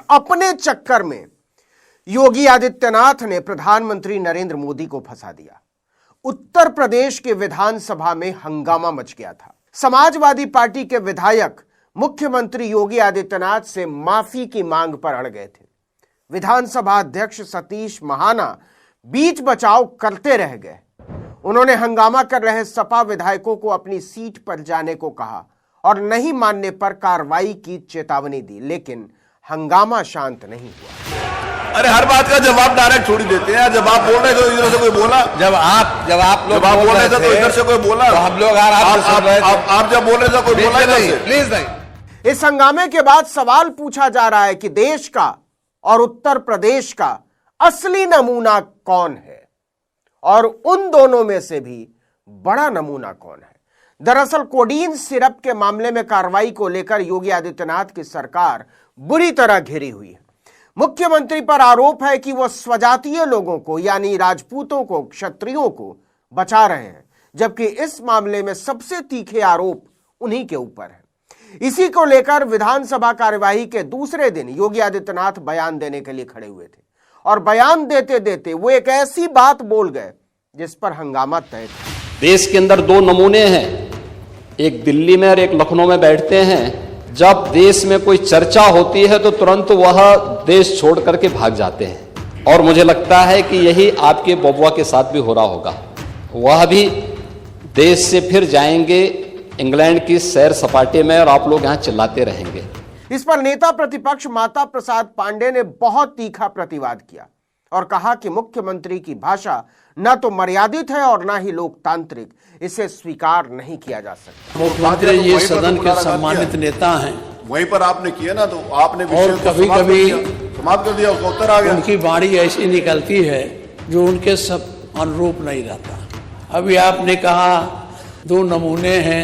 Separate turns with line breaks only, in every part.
अपने चक्कर में योगी आदित्यनाथ ने प्रधानमंत्री नरेंद्र मोदी को फंसा दिया। उत्तर प्रदेश के विधानसभा में हंगामा मच गया था। समाजवादी पार्टी के विधायक मुख्यमंत्री योगी आदित्यनाथ से माफी की मांग पर अड़ गए थे। विधानसभा अध्यक्ष सतीश महाना बीच बचाव करते रह गए। उन्होंने हंगामा कर रहे सपा विधायकों को अपनी सीट पर जाने को कहा और नहीं मानने पर कार्रवाई की चेतावनी दी, लेकिन हंगामा शांत नहीं हुआ।
अरे हर बात का जवाब डायरेक्ट छोड़ देते हैं। जब आप बोल रहे थे तो इधर से कोई बोला,
जब आप लोग
बोल रहे थे तो इधर से कोई बोला,
तो हम लोग
आप जब बोल रहे थे कोई बोला
नहीं, प्लीज नहीं।
इस हंगामे के बाद सवाल पूछा जा रहा है कि देश का और उत्तर प्रदेश का असली नमूना कौन है और उन दोनों में से भी बड़ा नमूना कौन है। दरअसल कोडीन सिरप के मामले में कार्रवाई को लेकर योगी आदित्यनाथ की सरकार बुरी तरह घिरी हुई है। मुख्यमंत्री पर आरोप है कि वह स्वजातीय लोगों को यानी राजपूतों को, क्षत्रियों को बचा रहे हैं, जबकि इस मामले में सबसे तीखे आरोप उन्हीं के ऊपर है। इसी को लेकर विधानसभा कार्यवाही के दूसरे दिन योगी आदित्यनाथ बयान देने के लिए खड़े हुए थे और बयान देते देते वो एक ऐसी बात बोल गए जिस पर हंगामा तय था।
देश के अंदर दो नमूने हैं, एक दिल्ली में और एक लखनऊ में बैठते हैं। जब देश में कोई चर्चा होती है तो तुरंत वह देश छोड़ करके भाग जाते हैं और मुझे लगता है कि यही आपके बबुआ के साथ भी हो रहा होगा। वह भी देश से फिर जाएंगे इंग्लैंड की सैर सपाटे में और आप लोग यहां चिल्लाते रहेंगे।
इस पर नेता प्रतिपक्ष माता प्रसाद पांडे ने बहुत तीखा प्रतिवाद किया और कहा कि मुख्यमंत्री की भाषा न तो मर्यादित है और न ही लोकतांत्रिक, इसे स्वीकार नहीं किया जा सकता।
मुख्यमंत्री ये सदन के सम्मानित नेता हैं,
वहीं पर आपने किया ना, तो आपने
और कभी कभी
समाप्त कर दिया, उसका उत्तर आ गया।
उनकी वाणी ऐसी निकलती है जो उनके सब अनुरूप नहीं रहता। अभी आपने कहा दो नमूने हैं,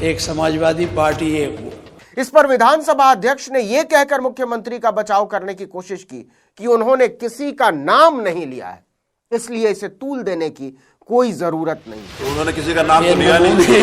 एक समाजवादी पार्टी, एक वो।
इस पर विधानसभा अध्यक्ष ने यह कहकर मुख्यमंत्री का बचाव करने की कोशिश की कि उन्होंने किसी का नाम नहीं लिया है, इसलिए इसे तूल देने की कोई जरूरत नहीं।
तो उन्होंने किसी का नाम तो लिया नहीं।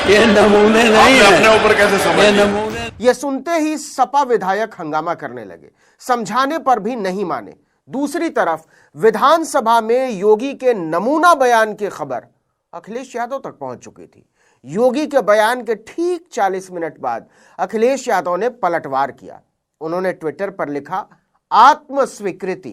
ये नमूने नहीं है,
अपने ऊपर कैसे समझ?
ये नमूने।
ये सुनते ही सपा विधायक हंगामा करने लगे, समझाने पर भी नहीं माने। दूसरी तरफ विधानसभा में योगी के नमूना बयान की खबर अखिलेश यादव तक पहुंच चुकी थी। योगी के बयान के ठीक 40 मिनट बाद अखिलेश यादव ने पलटवार किया। उन्होंने ट्विटर पर लिखा, आत्मस्वीकृति।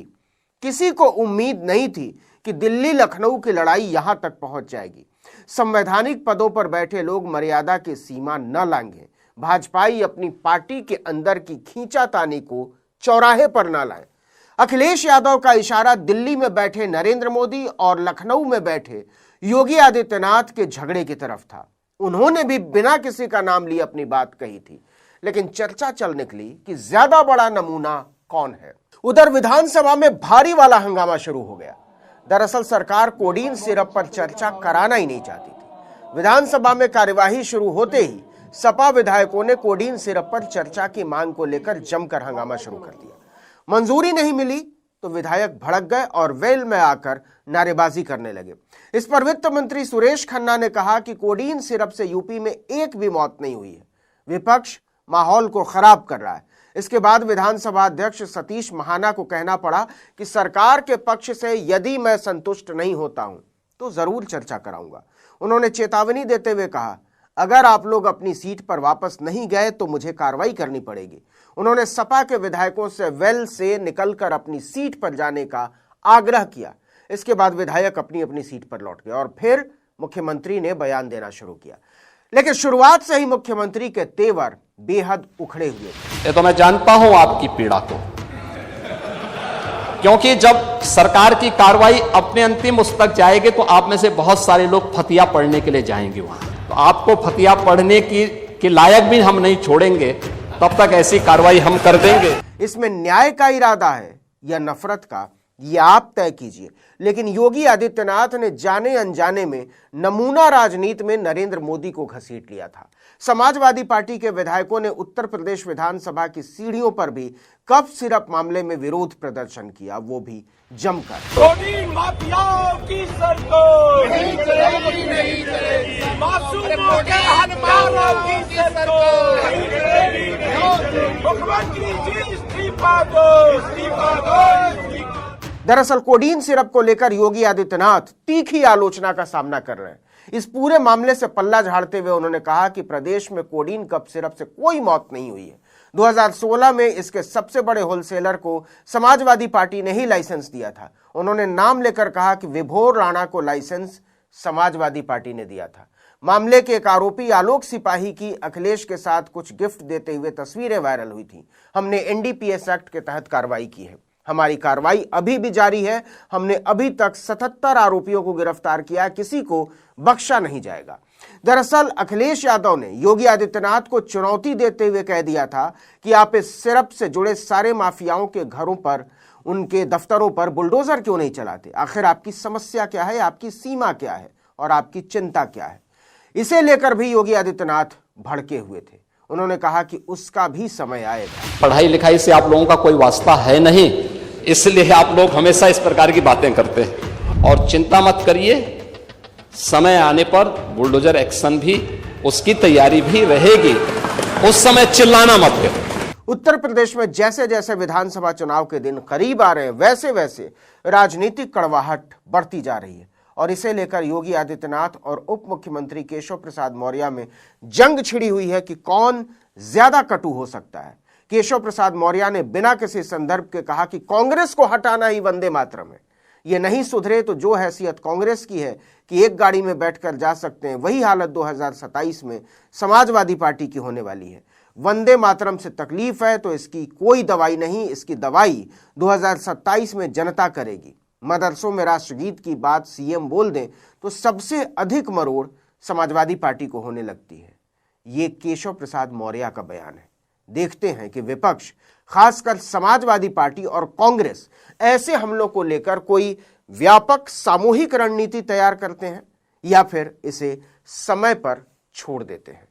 किसी को उम्मीद नहीं थी कि दिल्ली लखनऊ की लड़ाई यहां तक पहुंच जाएगी। संवैधानिक पदों पर बैठे लोग मर्यादा की सीमा न लांघें। भाजपाई अपनी पार्टी के अंदर की खींचातानी को चौराहे पर न लाएं। अखिलेश यादव का इशारा दिल्ली में बैठे नरेंद्र मोदी और लखनऊ में बैठे योगी आदित्यनाथ के झगड़े की तरफ था। उन्होंने भी बिना किसी का नाम लिए अपनी बात कही थी, लेकिन चर्चा चल निकली कि ज्यादा बड़ा नमूना कौन है। उधर विधानसभा में भारी वाला हंगामा शुरू हो गया। दरअसल सरकार कोडीन सिरप पर चर्चा कराना ही नहीं चाहती थी। विधानसभा में कार्यवाही शुरू होते ही सपा विधायकों ने कोडीन सिरप पर चर्चा की मांग को लेकर जमकर हंगामा शुरू कर दिया। मंजूरी नहीं मिली तो विधायक भड़क गए और वेल में आकर नारेबाजी करने लगे। इस पर वित्त मंत्री सुरेश खन्ना ने कहा कि कोडीन सिरप से यूपी में एक भी मौत नहीं हुई है, विपक्ष माहौल को खराब कर रहा है। इसके बाद विधानसभा अध्यक्ष सतीश महाना को कहना पड़ा कि सरकार के पक्ष से यदि मैं संतुष्ट नहीं होता हूं तो जरूर चर्चा कराऊंगा। उन्होंने चेतावनी देते हुए कहा, अगर आप लोग अपनी सीट पर वापस नहीं गए तो मुझे कार्रवाई करनी पड़ेगी। उन्होंने सपा के विधायकों से वेल से निकलकर अपनी सीट पर जाने का आग्रह किया। इसके बाद विधायक अपनी अपनी सीट पर लौट गए और फिर मुख्यमंत्री ने बयान देना शुरू किया। लेकिन शुरुआत से ही मुख्यमंत्री के तेवर बेहद उखड़े हुए थे।
ये तो मैं जानता हूं आपकी पीड़ा को, क्योंकि जब सरकार की कार्रवाई अपने अंतिम उस तक जाएगी तो आप में से बहुत सारे लोग फतिया पढ़ने के लिए जाएंगे वहां, तो आपको फतिया पढ़ने की लायक भी हम नहीं छोड़ेंगे। तब तक ऐसी कार्रवाई हम कर देंगे।
इसमें न्याय का इरादा है या नफरत का, ये आप तय कीजिए। लेकिन योगी आदित्यनाथ ने जाने अनजाने में नमूना राजनीति में नरेंद्र मोदी को घसीट लिया था। समाजवादी पार्टी के विधायकों ने उत्तर प्रदेश विधानसभा की सीढ़ियों पर भी कफ सिरप मामले में विरोध प्रदर्शन किया, वो भी जमकर।
कोडीन माफियाओं की सरकार नहीं चलेगी, नहीं चलेगी। मासूमों के हत्यारों की सरकार नहीं चलेगी, नहीं चलेगी। मुख्यमंत्री जी इस्तीफा इस्तीफा दो, इस्तीफा दो।
दरअसल कोडीन सिरप को लेकर योगी आदित्यनाथ तीखी आलोचना का सामना कर रहे हैं। इस पूरे मामले से पल्ला झाड़ते हुए उन्होंने कहा कि प्रदेश में कोडीन कफ सिरप से कोई मौत नहीं हुई है। 2016 में इसके सबसे बड़े होलसेलर को समाजवादी पार्टी ने ही लाइसेंस दिया था। उन्होंने नाम लेकर कहा कि विभोर राणा को लाइसेंस समाजवादी पार्टी ने दिया था। मामले के एक आरोपी आलोक सिपाही की अखिलेश के साथ कुछ गिफ्ट देते हुए तस्वीरें वायरल हुई थी। हमने एनडीपीएस एक्ट के तहत कार्रवाई की है। हमारी कार्रवाई अभी भी जारी है। हमने अभी तक 77 आरोपियों को गिरफ्तार किया, किसी को बख्शा नहीं जाएगा। दरअसल अखिलेश यादव ने योगी आदित्यनाथ को चुनौती देते हुए कह दिया था कि आप इस सिरप से जुड़े सारे माफियाओं के घरों पर, उनके दफ्तरों पर बुलडोजर क्यों नहीं चलाते? आखिर आपकी समस्या क्या है, आपकी सीमा क्या है और आपकी चिंता क्या है? इसे लेकर भी योगी आदित्यनाथ भड़के हुए थे। उन्होंने कहा कि उसका भी समय आएगा।
पढ़ाई लिखाई से आप लोगों का कोई वास्ता है नहीं, इसलिए आप लोग हमेशा इस प्रकार की बातें करते हैं। और चिंता मत करिए, समय आने पर बुलडोजर एक्शन भी, उसकी तैयारी भी रहेगी। उस समय चिल्लाना मत करो।
उत्तर प्रदेश में जैसे जैसे विधानसभा चुनाव के दिन करीब आ रहे हैं, वैसे वैसे राजनीतिक कड़वाहट बढ़ती जा रही है और इसे लेकर योगी आदित्यनाथ और उप मुख्यमंत्री केशव प्रसाद मौर्य में जंग छिड़ी हुई है कि कौन ज्यादा कटु हो सकता है। केशव प्रसाद मौर्य ने बिना किसी संदर्भ के कहा कि कांग्रेस को हटाना ही वंदे मातरम है। ये नहीं सुधरे तो जो हैसियत कांग्रेस की है कि एक गाड़ी में बैठकर जा सकते हैं, वही हालत 2027 में समाजवादी पार्टी की होने वाली है। वंदे मातरम से तकलीफ है तो इसकी कोई दवाई नहीं, इसकी दवाई 2027 में जनता करेगी। मदरसों में राष्ट्रगीत की बात सीएम बोल दें तो सबसे अधिक मरोड़ समाजवादी पार्टी को होने लगती है। ये केशव प्रसाद मौर्य का बयान है। देखते हैं कि विपक्ष, खासकर समाजवादी पार्टी और कांग्रेस, ऐसे हमलों को लेकर कोई व्यापक सामूहिक रणनीति तैयार करते हैं या फिर इसे समय पर छोड़ देते हैं।